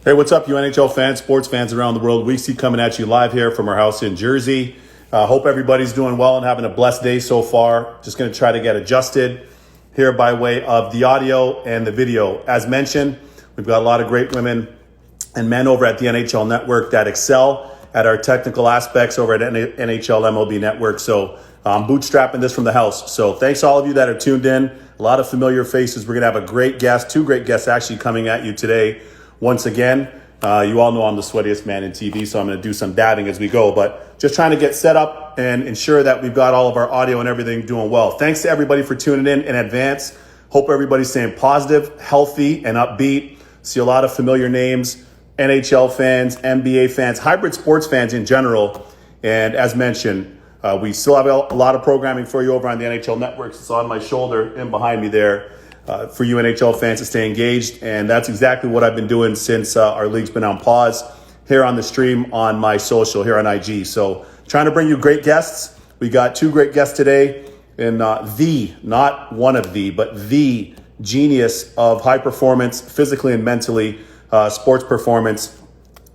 Hey, what's up, you NHL fans, sports fans around the world? We see coming at you live here from our house in Jersey. Hope everybody's doing well and having a blessed day so far. Just going to try to get adjusted here by way of the audio and the video. As mentioned, we've got a lot of great women and men over at the NHL Network that excel at our technical aspects over at NHL MLB Network. So I'm bootstrapping this from the house. So thanks to all of you that are tuned in. A lot of familiar faces. We're going to have a great guest, two great guests actually coming at you today. Once again, you all know I'm the sweatiest man in TV, so I'm going to do some dabbing as we go, but just trying to get set up and ensure that we've got all of our audio and everything doing well. Thanks to everybody for tuning in advance. Hope everybody's staying positive, healthy, and upbeat. See a lot of familiar names, NHL fans, NBA fans, hybrid sports fans in general. And as mentioned, we still have a lot of programming for you over on the NHL Network. It's on my shoulder and behind me there. For you NHL fans to stay engaged. And that's exactly what I've been doing since our league's been on pause here on the stream on my social here on IG. So trying to bring you great guests. We got two great guests today and not one of the genius of high performance, physically and mentally, sports performance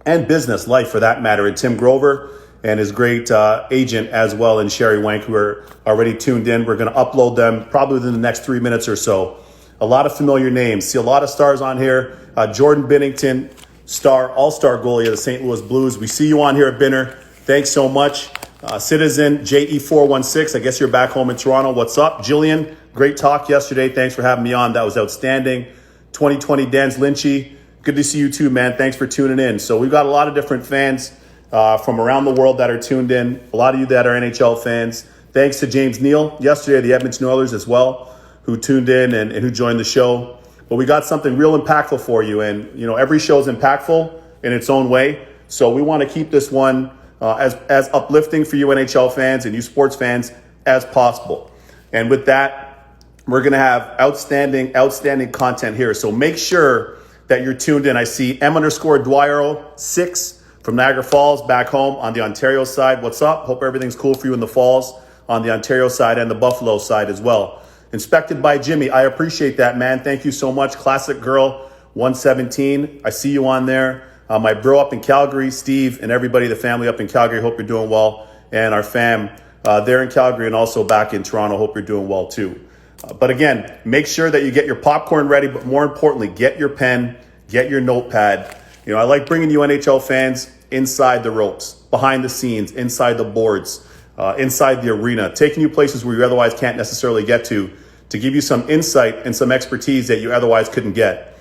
and business life for that matter. And Tim Grover and his great agent as well, and Sherry Wank, who are already tuned in. We're going to upload them probably within the next 3 minutes or so. A lot of familiar names. See a lot of stars on here. Jordan Binnington, all-star goalie of the St. Louis Blues. We see you on here at Binner. Thanks so much. Citizen JE416, I guess you're back home in Toronto. What's up? Julian, great talk yesterday. Thanks for having me on. That was outstanding. 2020 Dan's Lynch E, good to see you too, man. Thanks for tuning in. So we've got a lot of different fans from around the world that are tuned in. A lot of you that are NHL fans. Thanks to James Neal yesterday, the Edmonton Oilers as well, who tuned in and who joined the show. But we got something real impactful for you. And, you know, every show is impactful in its own way. So we want to keep this one as uplifting for you NHL fans and you sports fans as possible. And with that, we're going to have outstanding content here. So make sure that you're tuned in. I see M_Dwyer06 from Niagara Falls back home on the Ontario side. What's up? Hope everything's cool for you in the Falls on the Ontario side and the Buffalo side as well. Inspected by Jimmy. I appreciate that, man. Thank you so much. Classic Girl 117. I see you on there. My bro up in Calgary, Steve, and everybody, the family up in Calgary. Hope you're doing well. And our fam there in Calgary and also back in Toronto. Hope you're doing well too. But again, make sure that you get your popcorn ready. But more importantly, get your pen, get your notepad. You know, I like bringing you NHL fans inside the ropes, behind the scenes, inside the boards, inside the arena, taking you places where you otherwise can't necessarily get to give you some insight and some expertise that you otherwise couldn't get.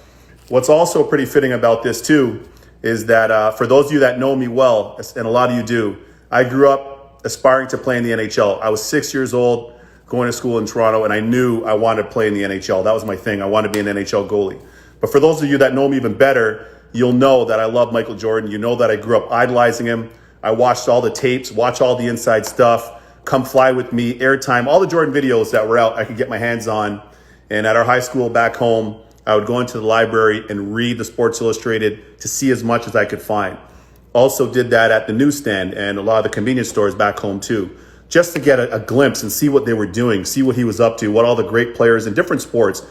What's also pretty fitting about this too is that for those of you that know me well, and a lot of you do, I grew up aspiring to play in the NHL. I was 6 years old going to school in Toronto, and I knew I wanted to play in the NHL. That was my thing. I wanted to be an NHL goalie. But for those of you that know me even better, you'll know that I love Michael Jordan. You know that I grew up idolizing him. I watched all the tapes, watch all the inside stuff, Come Fly With Me, Airtime, all the Jordan videos that were out I could get my hands on. And at our high school back home, I would go into the library and read the Sports Illustrated to see as much as I could find. Also did that at the newsstand and a lot of the convenience stores back home too, just to get a glimpse and see what they were doing, see what he was up to, what all the great players in different sports,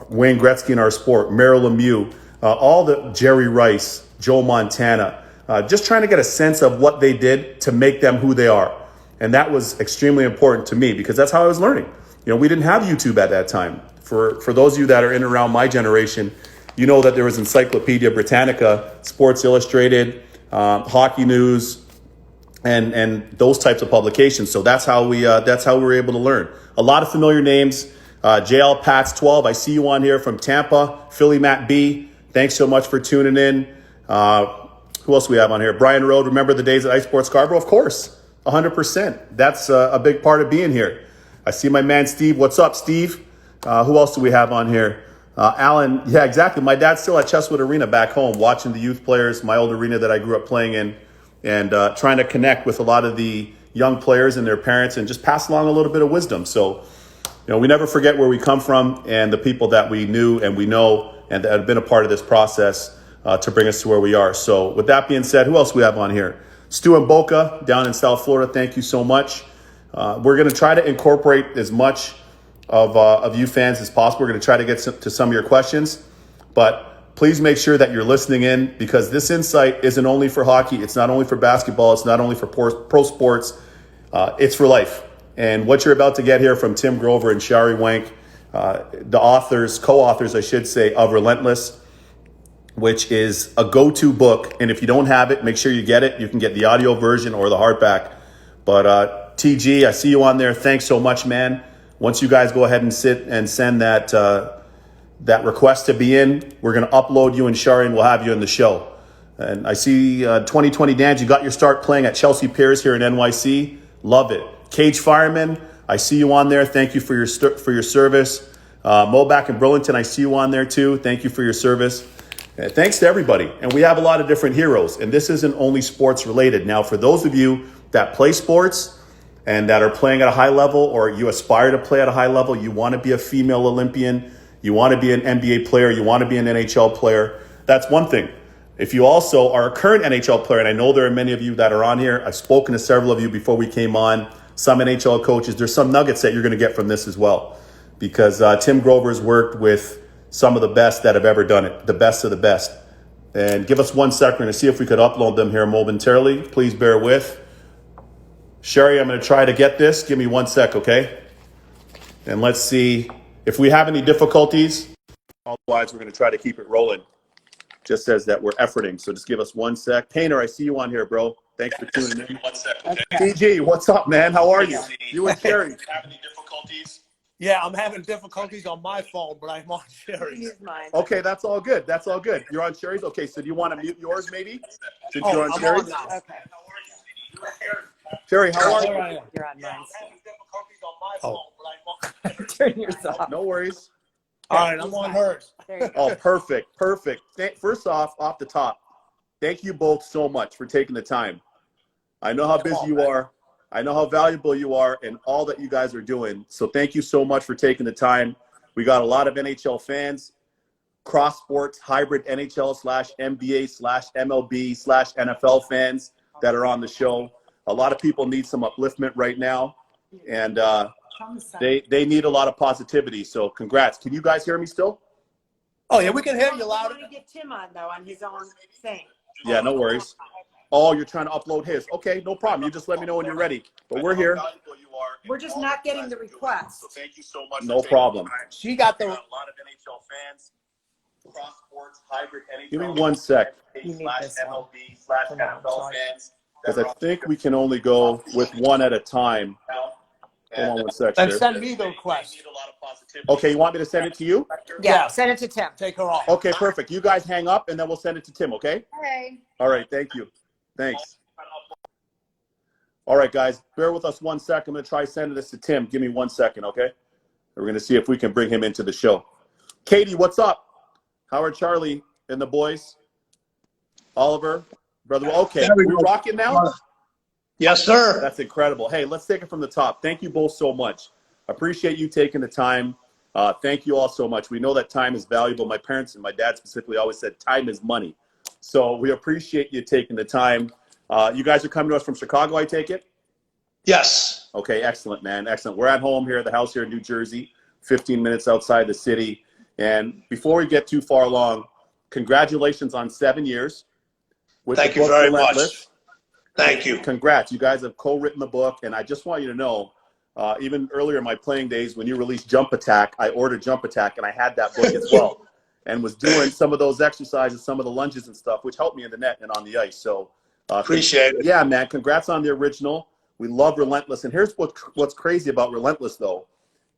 Wayne Gretzky in our sport, Merrill Lemieux, all the Jerry Rice, Joe Montana, just trying to get a sense of what they did to make them who they are. And that was extremely important to me because that's how I was learning. You know, we didn't have YouTube at that time. For those of you that are in and around my generation, you know that there was Encyclopedia Britannica, Sports Illustrated, Hockey News, and those types of publications. So that's how we were able to learn. A lot of familiar names. JL Pats 12, I see you on here from Tampa. Philly Matt B, thanks so much for tuning in. Who else do we have on here? Brian Road, remember the days at Ice Sports Scarborough? Of course, 100%. That's a big part of being here. I see my man Steve. What's up, Steve? Who else do we have on here? Alan, yeah, exactly. My dad's still at Chestwood Arena back home, watching the youth players, my old arena that I grew up playing in, and trying to connect with a lot of the young players and their parents and just pass along a little bit of wisdom. So, you know, we never forget where we come from and the people that we knew and we know and that have been a part of this process to bring us to where we are. So with that being said, who else do we have on here? Stu and Boca down in South Florida, thank you so much. We're going to try to incorporate as much of you fans as possible. We're going to try to get to some of your questions. But please make sure that you're listening in, because this insight isn't only for hockey. It's not only for basketball. It's not only for pro sports. It's for life. And what you're about to get here from Tim Grover and Shari Wank, the authors, co-authors, I should say, of Relentless, which is a go-to book. And if you don't have it, make sure you get it. You can get the audio version or the hardback. But TG, I see you on there. Thanks so much, man. Once you guys go ahead and sit and send that request to be in, we're going to upload you and Shari, and we'll have you in the show. And I see 2020 Dan, you got your start playing at Chelsea Piers here in NYC. Love it. Cage Fireman, I see you on there. Thank you for your service. Moback and Burlington, I see you on there too. Thank you for your service. Thanks to everybody. And we have a lot of different heroes, and this isn't only sports related. Now, for those of you that play sports and that are playing at a high level, or you aspire to play at a high level, you want to be a female Olympian, you want to be an NBA player, you want to be an NHL player, that's one thing. If you also are a current NHL player, and I know there are many of you that are on here, I've spoken to several of you before we came on, some NHL coaches, there's some nuggets that you're going to get from this as well. Because Tim Grover's worked with some of the best that have ever done it, the best of the best. And give us 1 second to see if we could upload them here momentarily. Please bear with. Shari, I'm going to try to get this. Give me 1 sec, okay? And let's see if we have any difficulties. Otherwise, we're going to try to keep it rolling. Just says that we're efforting, so just give us 1 sec. Painter, I see you on here, bro. Thanks for tuning in. 1 sec, okay? TG, what's up, man? How are you? You and Shari. Have any difficulties? Yeah, I'm having difficulties on my phone, but I'm on Shari's. Okay, that's all good. That's all good. You're on Shari's? Okay, so do you want to mute yours maybe? Since you're on Shari's? Okay. Shari, how are you? You're on mine. Turn yours off. No worries. All right, I'm on hers. Oh, perfect. First off the top, thank you both so much for taking the time. I know how busy you are. I know how valuable you are and all that you guys are doing. So thank you so much for taking the time. We got a lot of NHL fans, cross sports, hybrid NHL/NBA/MLB/NFL fans that are on the show. A lot of people need some upliftment right now, and they need a lot of positivity. So congrats. Can you guys hear me still? Oh, yeah, we can hear you louder. I want to get Tim on, though, on his own thing. Yeah, no worries. Oh, you're trying to upload his. Okay, no problem. You just let me know when you're ready. But we're here. We're just not getting the request. So thank you so much. No problem. She got the... A lot of NHL fans, cross sports, hybrid NHL. Give me 1 sec. /MLB/NFL fans. Because I think we can only go with one at a time. Hold on 1 sec. Then send me the request. Okay, you want me to send it to you? Yeah, send it to Tim. Take her off. Okay, perfect. You guys hang up, and then we'll send it to Tim, okay? Hey. All right, thank you. Thanks. All right, guys, bear with us 1 sec. I'm going to try sending this to Tim. Give me 1 second, okay? We're going to see if we can bring him into the show. Katie, what's up? How are Charlie and the boys? Oliver, brother. Okay, we're rocking now? Yes, sir. That's incredible. Hey, let's take it from the top. Thank you both so much. Appreciate you taking the time. Thank you all so much. We know that time is valuable. My parents and my dad specifically always said time is money. So we appreciate you taking the time. You guys are coming to us from Chicago, I take it? Yes. Okay, excellent, man. Excellent. We're at home here at the house here in New Jersey, 15 minutes outside the city. And before we get too far along, congratulations on 7 years. Thank you very much. Thank you. Congrats. You guys have co-written the book. And I just want you to know, even earlier in my playing days, when you released Jump Attack, I ordered Jump Attack, and I had that book as well. And was doing some of those exercises, some of the lunges and stuff, which helped me in the net and on the ice. So appreciate it. Yeah, man. Congrats on the original. We love Relentless. And here's what's crazy about Relentless, though.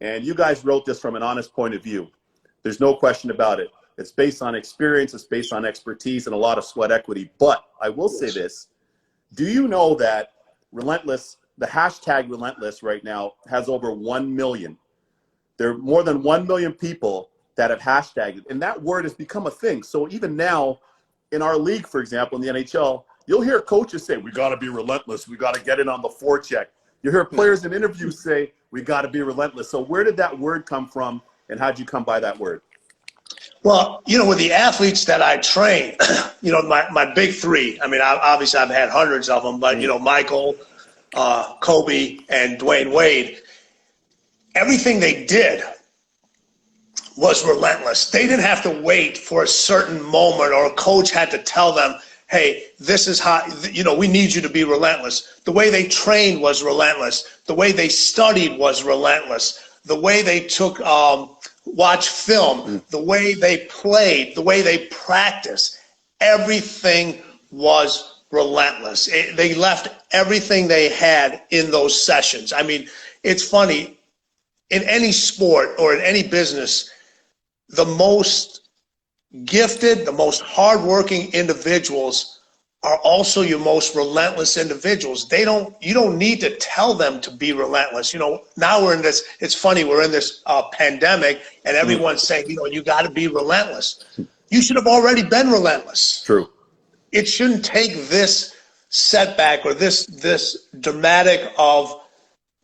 And you guys wrote this from an honest point of view. There's no question about it. It's based on experience. It's based on expertise and a lot of sweat equity. But I will say this. Do you know that Relentless, the hashtag Relentless right now, has over 1 million? There are more than 1 million people that have hashtagged it. And that word has become a thing. So even now in our league, for example, in the NHL, you'll hear coaches say, we got to be relentless. We got to get it on the forecheck. You hear players in interviews say, we got to be relentless. So where did that word come from, and how'd you come by that word? Well, you know, with the athletes that I train, you know, my big three, I mean, obviously I've had hundreds of them, but, you know, Michael, Kobe, and DWade, everything they did was relentless. They didn't have to wait for a certain moment or a coach had to tell them, hey, this is how, we need you to be relentless. The way they trained was relentless. The way they studied was relentless. The way they took, watch film, the way they played, the way they practiced, everything was relentless. They left everything they had in those sessions. I mean, it's funny, in any sport or in any business, the most gifted, the most hardworking individuals are also your most relentless individuals. You don't need to tell them to be relentless. Now we're in this, it's funny, we're in this pandemic and everyone's saying, you got to be relentless. You should have already been relentless. True. It shouldn't take this setback or this dramatic of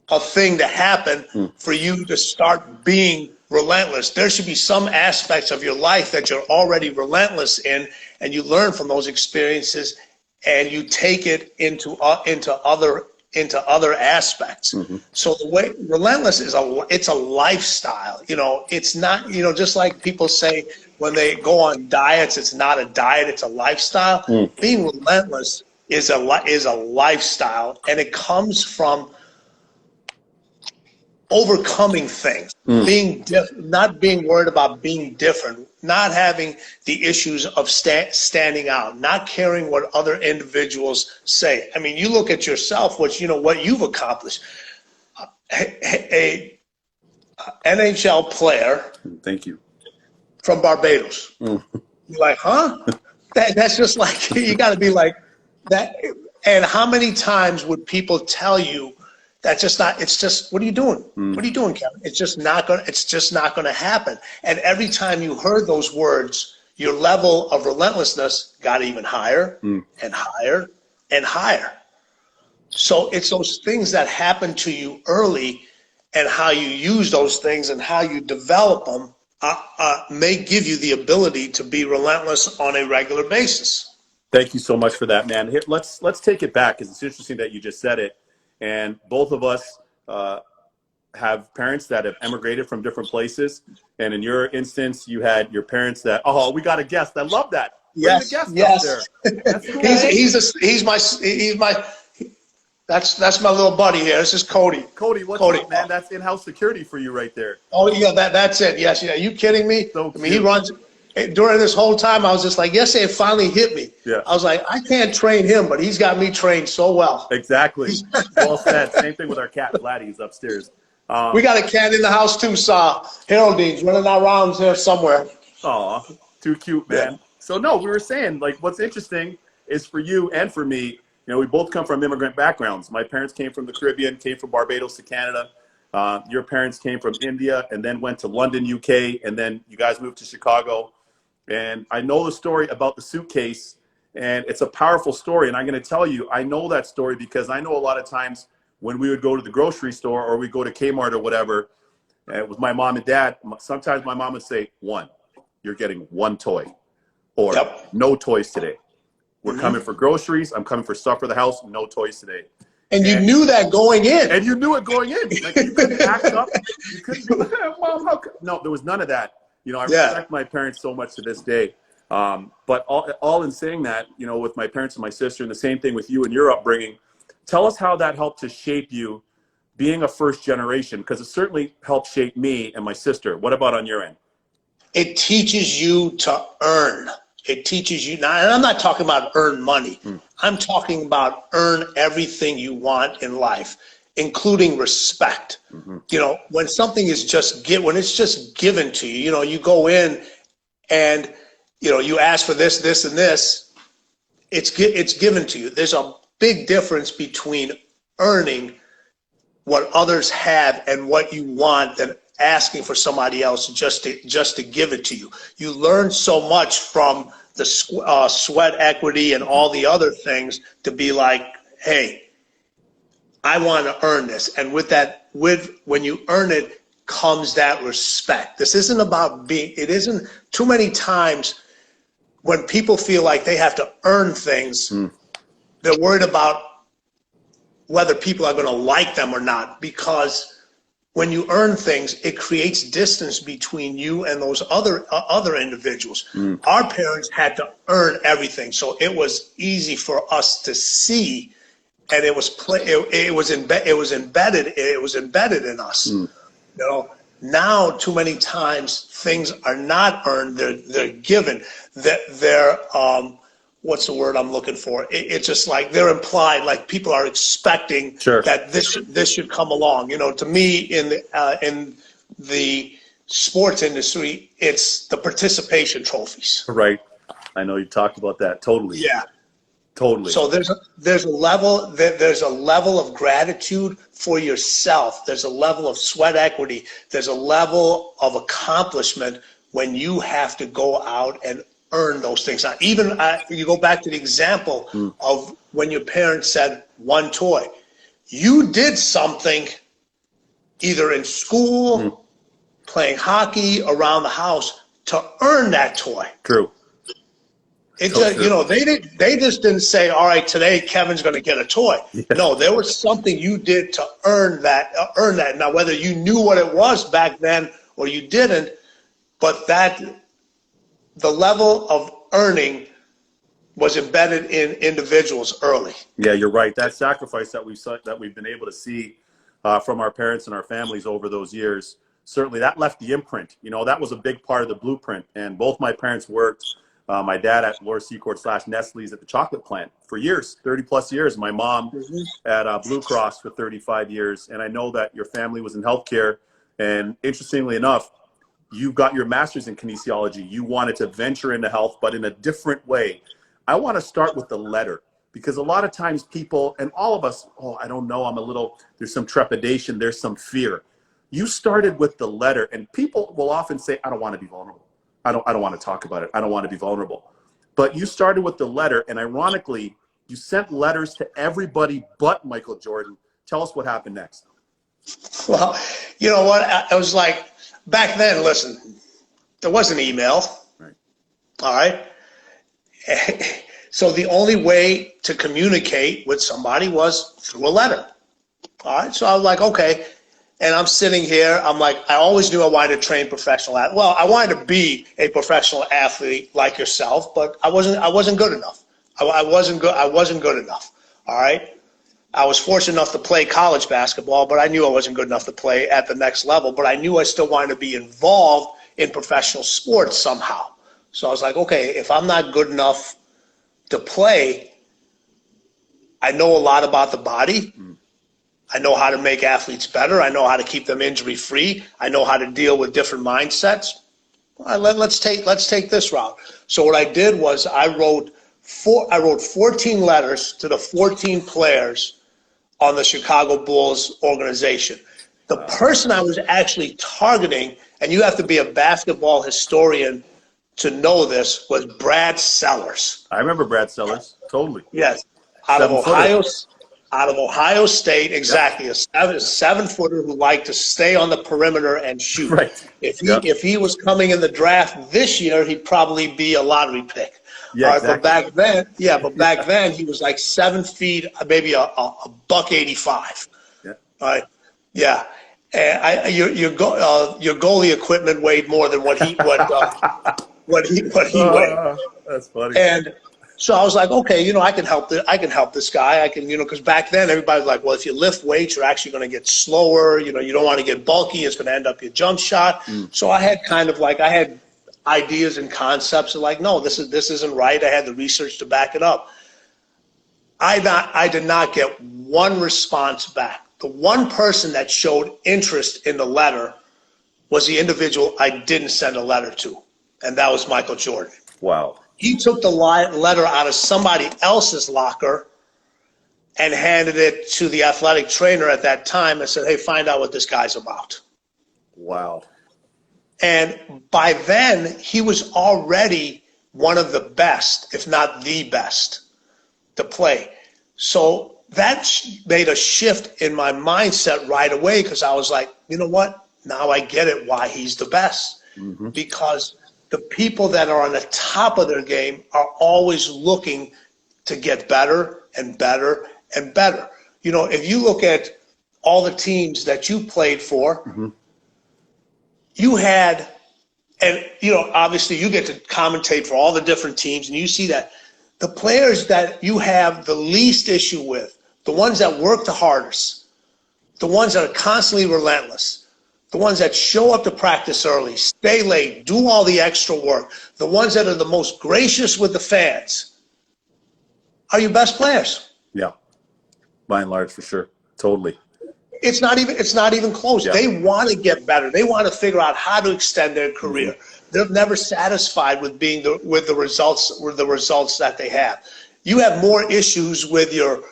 a thing to happen for you to start being relentless. There should be some aspects of your life that you're already relentless in, and you learn from those experiences and you take it into other aspects. So the way relentless is it's a lifestyle. It's not, just like people say when they go on diets, it's not a diet, it's a lifestyle. Being relentless is a lifestyle, and it comes from overcoming things, not being worried about being different, not having the issues of standing out, not caring what other individuals say. I mean, you look at yourself, what you've accomplished. A NHL player. Thank you. From Barbados. You're like, huh? That's just like, you got to be like that. And how many times would people tell you, it's just, what are you doing? What are you doing, Kevin? It's just not going to happen. And every time you heard those words, your level of relentlessness got even higher and higher and higher. So it's those things that happen to you early and how you use those things and how you develop them may give you the ability to be relentless on a regular basis. Thank you so much for that, man. Here, let's take it back, because it's interesting that you just said it. And both of us have parents that have emigrated from different places. And in your instance, you had your parents that, we got a guest. I love that. Yes, yes. That's cool. That's my little buddy here. This is Cody. Cody, what's up, man? That's in-house security for you right there. Oh, yeah, that's it. Yes, yeah. Are you kidding me? So I mean, he runs. During this whole time, I was just like, yesterday it finally hit me. Yeah. I was like, I can't train him, but he's got me trained so well. Exactly. Well said. Same thing with our cat, Vladdy. He's upstairs. We got a cat in the house too, Harold's running around here somewhere. Aw, too cute, man. Yeah. So no, we were saying, like, what's interesting is for you and for me, we both come from immigrant backgrounds. My parents came from the Caribbean, came from Barbados to Canada. Your parents came from India and then went to London, UK, and then you guys moved to Chicago. And I know the story about the suitcase, and it's a powerful story. And I'm going to tell you, I know that story because I know a lot of times when we would go to the grocery store or we go to Kmart or whatever, with my mom and dad, sometimes my mom would say, you're getting one toy, or no toys today. We're coming for groceries. I'm coming for stuff for the house. No toys today. And you knew that going in. And you knew it going in. Like, you couldn't act up. You couldn't be like, Mom, how come? No, there was none of that. I respect my parents so much to this day. But all in saying that, with my parents and my sister, and the same thing with you and your upbringing, tell us how that helped to shape you being a first generation, because it certainly helped shape me and my sister. What about on your end? It teaches you to earn. It teaches you now, and I'm not talking about earn money. I'm talking about earn everything you want in life, including respect. When something is when it's just given to you, you go in and, you ask for this, this, and this, it's given to you. There's a big difference between earning what others have and what you want than asking for somebody else just to give it to you. You learn so much from the sweat equity and all the other things to be like, hey, I want to earn this. And when you earn it comes that respect. This isn't about it isn't too many times when people feel like they have to earn things, they're worried about whether people are going to like them or not, because when you earn things, it creates distance between you and those other individuals. Our parents had to earn everything, so it was easy for us to see, and it was embedded in us. You know, now too many times things are not earned; they're given. They're what's the word I'm looking for? It's just like they're implied, like people are expecting that this should come along. You know, to me, in the sports industry, it's the participation trophies. Right. I know you talked about that. Totally. Yeah. Totally. So there's a level of gratitude for yourself. There's a level of sweat equity. There's a level of accomplishment when you have to go out and earn those things. Now, even you go back to the example of when your parents said one toy. You did something either in school, playing hockey, around the house to earn that toy. True. It just, you know, they just didn't say, all right, today Kevin's going to get a toy. Yeah. No, there was something you did to earn that. Now, whether you knew what it was back then or you didn't, but the level of earning was embedded in individuals early. Yeah, you're right. That sacrifice that we've been able to see from our parents and our families over those years, certainly that left the imprint. You know, that was a big part of the blueprint. And both my parents worked. My dad at Laura Secord / Nestle's at the chocolate plant for years, 30 plus years. My mom at Blue Cross for 35 years. And I know that your family was in healthcare. And interestingly enough, you got your master's in kinesiology. You wanted to venture into health, but in a different way. I want to start with the letter, because a lot of times people, and all of us, I don't know, there's some trepidation, there's some fear. You started with the letter, and people will often say, I don't want to be vulnerable. I don't want to talk about it. I don't want to be vulnerable. But you started with the letter, and ironically, you sent letters to everybody but Michael Jordan. Tell us what happened next. Well, you know what? I was like, back then, listen, there wasn't email. Right. All right. So the only way to communicate with somebody was through a letter. All right. So I was like, okay. And I'm sitting here. I'm like, I always knew I wanted to train professional athletes. Well, I wanted to be a professional athlete like yourself, but I wasn't good enough. I wasn't good enough. All right. I was fortunate enough to play college basketball, but I knew I wasn't good enough to play at the next level. But I knew I still wanted to be involved in professional sports somehow. So I was like, okay, if I'm not good enough to play, I know a lot about the body. I know how to make athletes better. I know how to keep them injury-free. I know how to deal with different mindsets. Let's take this route. So what I did was I wrote 14 letters to the 14 players on the Chicago Bulls organization. The person I was actually targeting, and you have to be a basketball historian to know this, was Brad Sellers. I remember Brad Sellers. Totally. Yes. Out of Ohio State, exactly. Yep. A 7-footer who liked to stay on the perimeter and shoot. Right. If he was coming in the draft this year, he'd probably be a lottery pick. Yeah, exactly. But back then he was like 7 feet, maybe a $185. Yeah. All right. Yeah. And your goalie equipment weighed more than what he weighed. That's funny. And so I was like, okay, you know, I can help this guy. I can, you know, because back then everybody was like, well, if you lift weights, you're actually going to get slower. You know, you don't want to get bulky. It's going to end up your jump shot. So I had I had ideas and concepts of like, no, this isn't right. I had the research to back it up. I did not get one response back. The one person that showed interest in the letter was the individual I didn't send a letter to, and that was Michael Jordan. Wow. He took the letter out of somebody else's locker and handed it to the athletic trainer at that time and said, hey, find out what this guy's about. Wow. And by then, he was already one of the best, if not the best, to play. So that made a shift in my mindset right away, because I was like, you know what? Now I get it why he's the best. Mm-hmm. Because the people that are on the top of their game are always looking to get better and better and better. You know, if you look at all the teams that you played for, you had, and obviously you get to commentate for all the different teams, and you see that the players that you have the least issue with, the ones that work the hardest, the ones that are constantly relentless, the ones that show up to practice early, stay late, do all the extra work, the ones that are the most gracious with the fans, are your best players. Yeah, by and large, for sure. Totally. It's not even close. Yeah. They want to get better. They want to figure out how to extend their career. They're never satisfied with being with the results that they have. You have more issues with your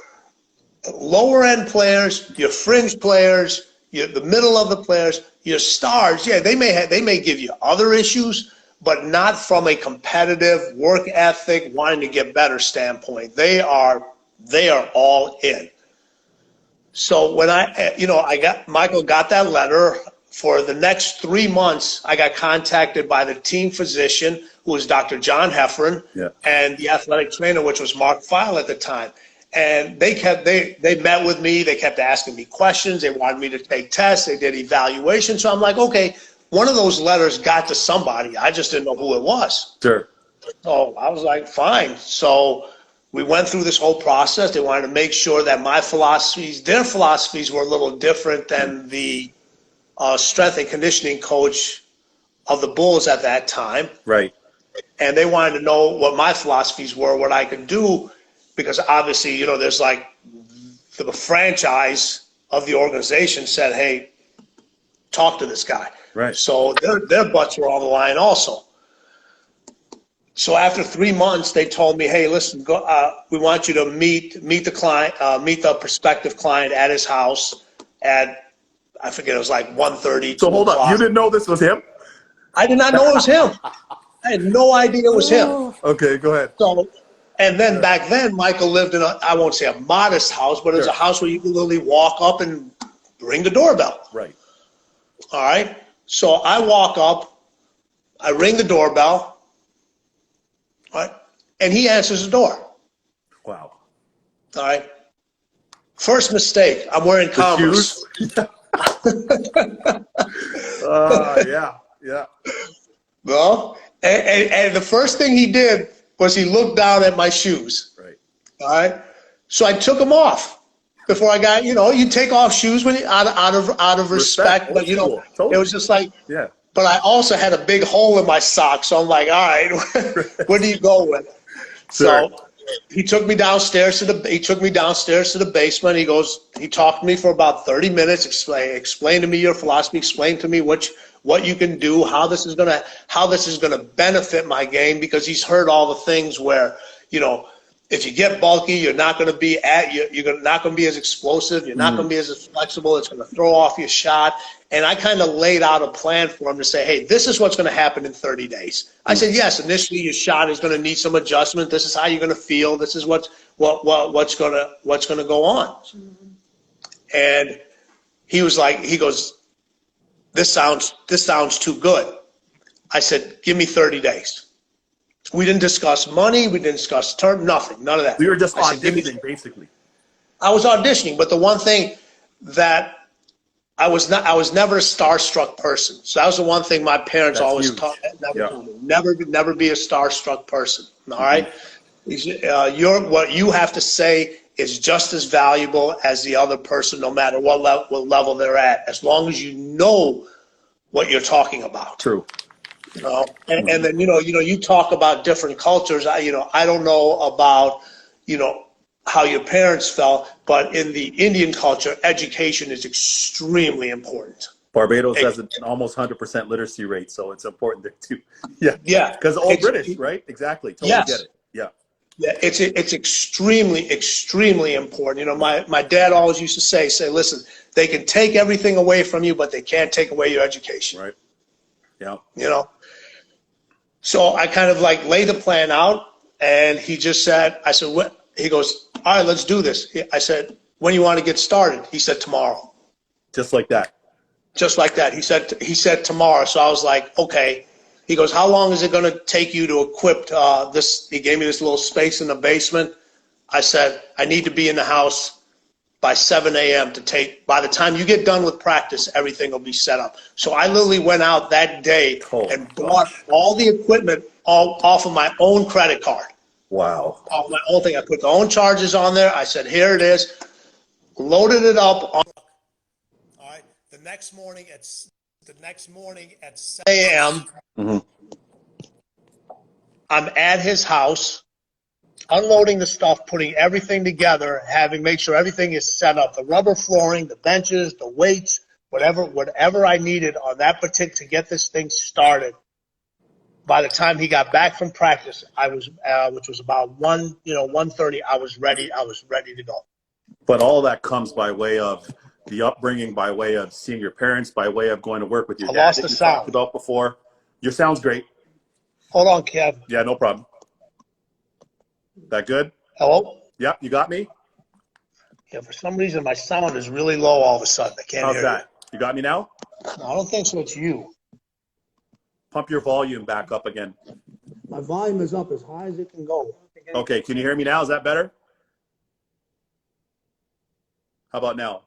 lower end players, your fringe players, the middle of the players, your stars. Yeah, they may give you other issues, but not from a competitive work ethic, wanting to get better standpoint. They are all in. So when Michael got that letter, for the next 3 months, I got contacted by the team physician, who was Dr. John Heffron, and the athletic trainer, which was Mark Feil at the time. And they met with me. They kept asking me questions. They wanted me to take tests. They did evaluations. So I'm like, okay, one of those letters got to somebody. I just didn't know who it was. Sure. So I was like, fine. So we went through this whole process. They wanted to make sure that their philosophies were a little different than the strength and conditioning coach of the Bulls at that time. Right. And they wanted to know what my philosophies were, what I could do, because obviously, there's like the franchise of the organization said, hey, talk to this guy. Right. So their butts were on the line also. So after 3 months, they told me, hey, listen, we want you to meet the client, meet the prospective client at his house at, I forget, it was like 1:30. So hold up, you didn't know this was him? I did not know it was him. I had no idea it was him. Okay, go ahead. So, and then back then, Michael lived in I won't say a modest house, but it was a house where you could literally walk up and ring the doorbell. Right. All right. So I walk up, I ring the doorbell, all right, and he answers the door. Wow. All right. First mistake, I'm wearing Converse. Yeah. Well, and the first thing he did was he looked down at my shoes. Right. All right. So I took them off before I got, you take off shoes when out of respect, but totally. It was just like, yeah. But I also had a big hole in my sock, so I'm like, all right, what do you go with? Sure. So he took me downstairs to the basement. He talked to me for about 30 minutes, explained to me your philosophy, explained to me what you can do, how this is gonna benefit my game, because he's heard all the things where, if you get bulky, you're not going to be as explosive. You're not going to be as flexible. It's going to throw off your shot. And I kind of laid out a plan for him to say, hey, this is what's going to happen in 30 days. I said, yes, initially your shot is going to need some adjustment. This is how you're going to feel. This is what's going to go on. And he goes, this sounds too good. I said, give me 30 days. We didn't discuss money. We didn't discuss term. Nothing. None of that. We were just auditioning, basically. I was auditioning, but the one thing that I was never a starstruck person. So that was the one thing my parents always taught. Never be a starstruck person. All right. What you have to say is just as valuable as the other person, no matter what level they're at, as long as you know what you're talking about. True. And then you talk about different cultures. I don't know about how your parents felt, but in the Indian culture, education is extremely important. Barbados has an almost 100% literacy rate, so it's important there too. Yeah, because all British, right? Exactly. Totally get it. Yeah. It's extremely important. My dad always used to say, listen, they can take everything away from you, but they can't take away your education. Right. Yeah. So I kind of laid the plan out, and he just said, I said, what? He goes, all right, let's do this. I said, when do you want to get started? He said, tomorrow. Just like that. Just like that. He said tomorrow. So I was like, okay. He goes, how long is it going to take you to equip this? He gave me this little space in the basement. I said, I need to be in the house by 7 a.m. to take, by the time you get done with practice, everything will be set up. So I literally went out that day and bought all the equipment off of my own credit card. Wow. Off my own thing. I put the own charges on there. I said, here it is. Loaded it up. All right. The next morning at 7 a.m., I'm at his house, unloading the stuff, putting everything together, make sure everything is set up, the rubber flooring, the benches, the weights, whatever I needed on that particular to get this thing started. By the time he got back from practice, which was about 1:30, I was ready to go. But all that comes by way of the upbringing, by way of seeing your parents, by way of going to work with your dad that you talked about before. Your sound's great. Hold on, Kev. Yeah, no problem. That good? Hello? Yeah, you got me? Yeah, for some reason my sound is really low all of a sudden. I can't hear How's that? You got me now? No, I don't think so. It's you. Pump your volume back up again. My volume is up as high as it can go. Okay, can you hear me now? Is that better? How about now?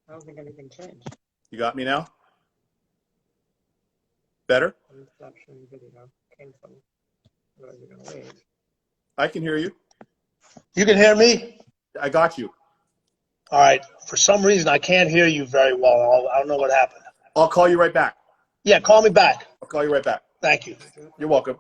I don't think anything changed. You got me now? Better? Stop showing video. Came from. What are you gonna wait? I can hear you. You can hear me? I got you. All right. For some reason, I can't hear you very well. I don't know what happened. I'll call you right back. Yeah, call me back. I'll call you right back. Thank you. You're welcome.